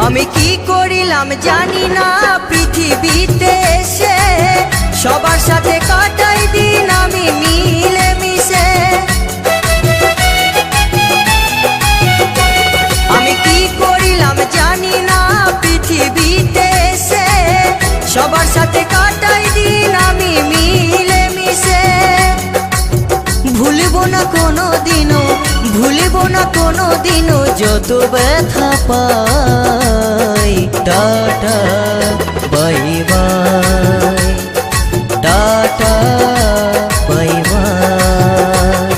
আমি কি করিলাম জানি না পৃথিবীতে এসে, সবার সাথে কাটাই দিন আমি মিলে মিশে। আমি কি করিলাম জানি না পৃথিবীতে এসে, সবার সাথে কাটাই দিন আমি মিলে মিশে। ভুলব না কোনো দিনও, ভুলব না কোনো দিনও যত ব্যথা পাই। Tata bye bye, tata bye bye.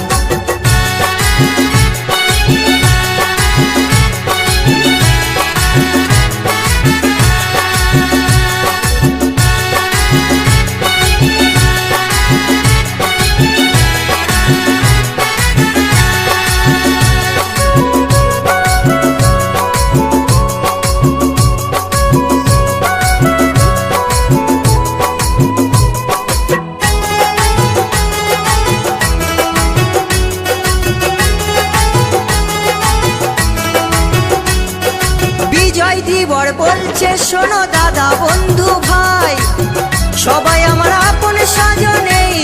Bijoy দিবর বলছে শোনো দাদা বন্ধু ভাই, সবাই আমার আপন স্বজন এই